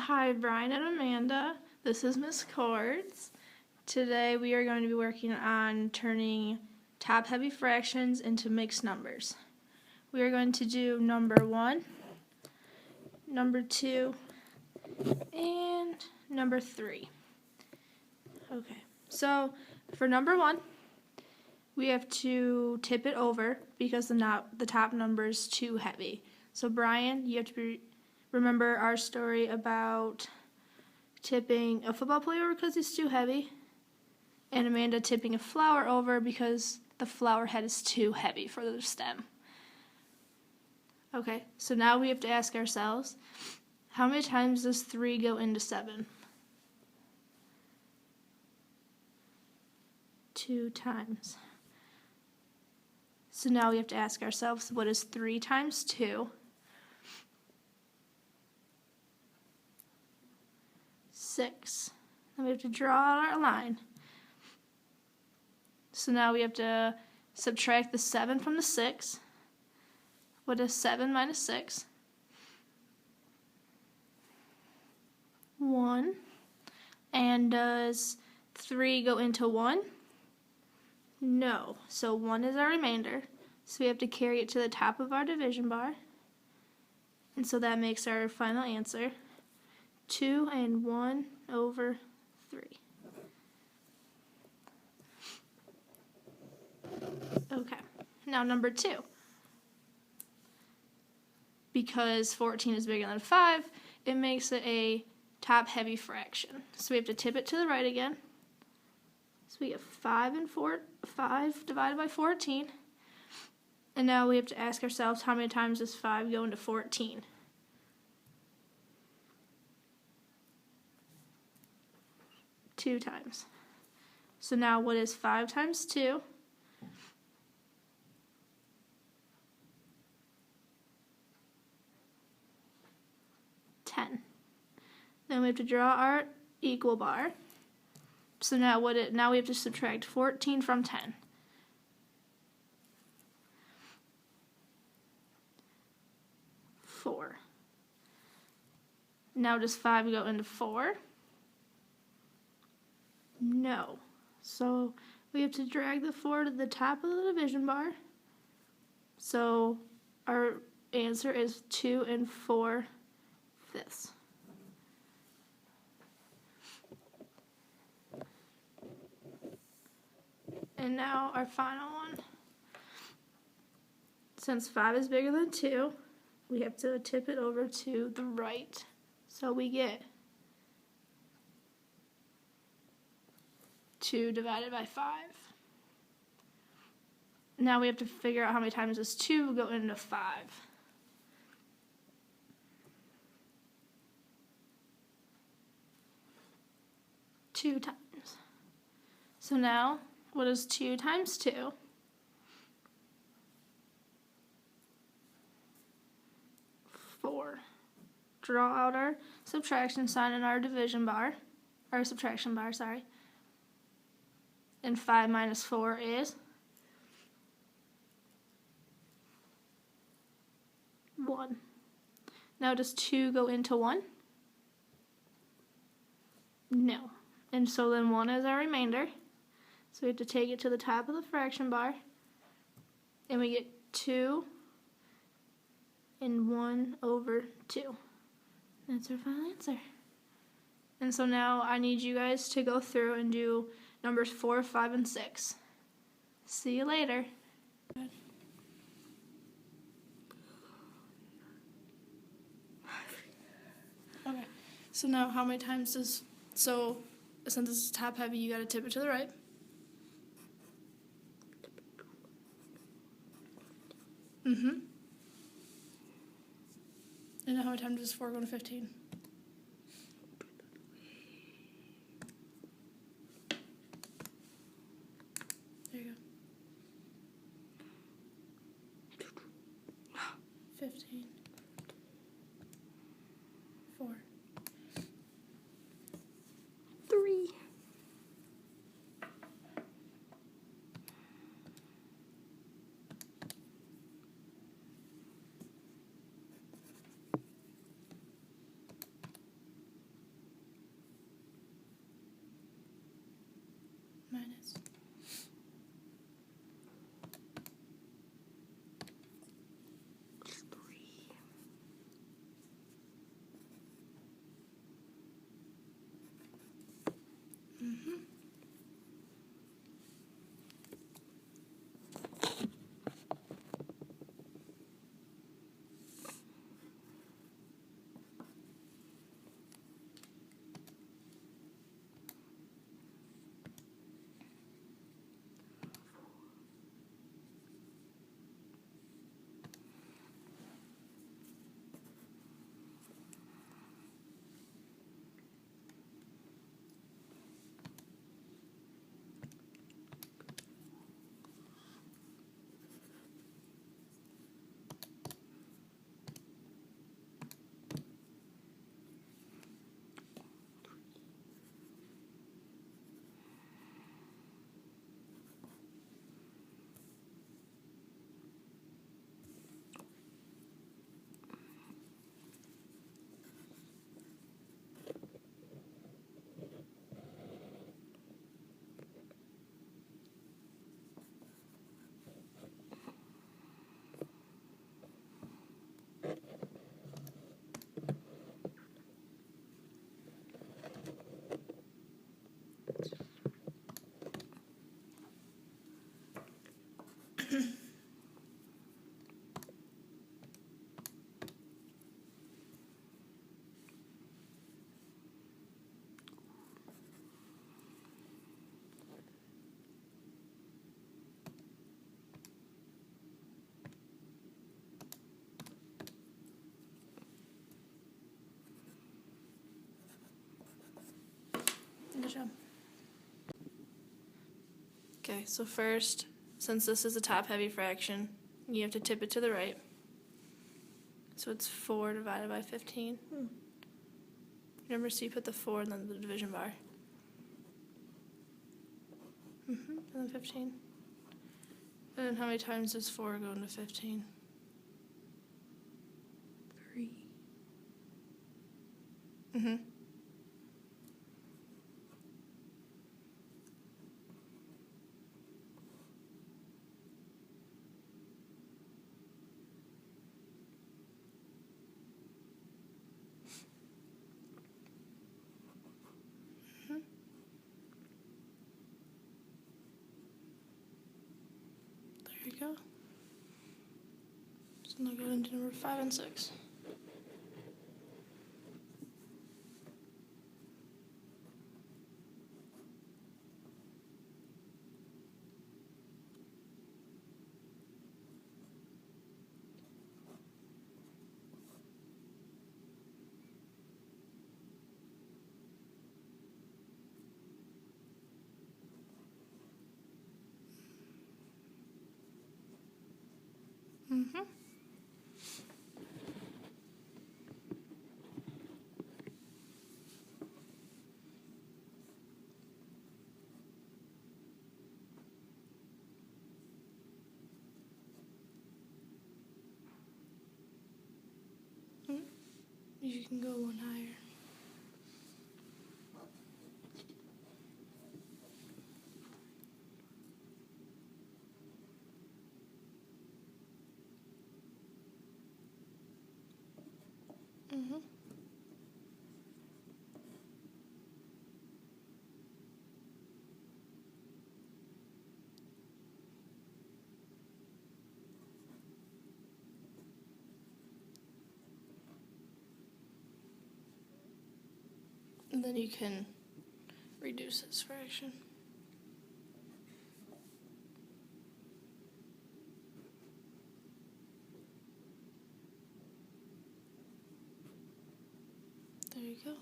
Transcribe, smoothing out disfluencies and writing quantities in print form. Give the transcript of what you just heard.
Hi, Brian and Amanda. This is Miss Cords. Today we are going to be working on turning top-heavy fractions into mixed numbers. We are going to do number 1, number 2, and number 3. Okay, so for number 1, we have to tip it over because the top number is too heavy. So Brian, you have to remember our story about tipping a football player over because he's too heavy, and Amanda tipping a flower over because the flower head is too heavy for the stem. Okay, so now we have to ask ourselves, how many times does 3 go into 7? 2 times. So now we have to ask ourselves, what is 3 times 2? 6. Then we have to draw out our line. So now we have to subtract the 7 from the 6. What is 7 minus 6? 1. And does 3 go into 1? No. So 1 is our remainder. So we have to carry it to the top of our division bar. And so that makes our final answer 2 and 1 over 3. Okay, now number 2. Because 14 is bigger than 5, it makes it a top-heavy fraction. So we have to tip it to the right again. So we get 5 divided by 14. And now we have to ask ourselves, how many times does 5 go into 14? 2 times. So now what is 5 times 2? 10. Then we have to draw our equal bar. So now now we have to subtract 14 from 10. 4. Now does 5 go into 4? No. So we have to drag the 4 to the top of the division bar. So our answer is 2 and 4/5. And now our final one. Since 5 is bigger than 2, we have to tip it over to the right. So we get 2 divided by 5. Now we have to figure out how many times does 2 go into 5. 2 times. So now, what is 2 times 2? 4. Draw out our subtraction sign in our division bar, or subtraction bar, sorry. And 5 minus 4 is 1. Now does 2 go into 1? No. And so then 1 is our remainder. So we have to take it to the top of the fraction bar. And we get 2 and 1 over 2. That's our final answer. And so now I need you guys to go through and do numbers 4, 5, and 6. See you later. Okay, so now how many times does, so since this is top heavy, you gotta tip it to the right. And how many times does 4 go to 15? There you go. 15. 4. 3. Okay, so first, since this is a top-heavy fraction, you have to tip it to the right. So it's 4 divided by 15. Remember, so you put the 4 and then the division bar. And then 15. And then how many times does 4 go into 15? 3. There you go. So now go into number 5 and 6. You can go one higher. And then you can reduce this fraction. There you go.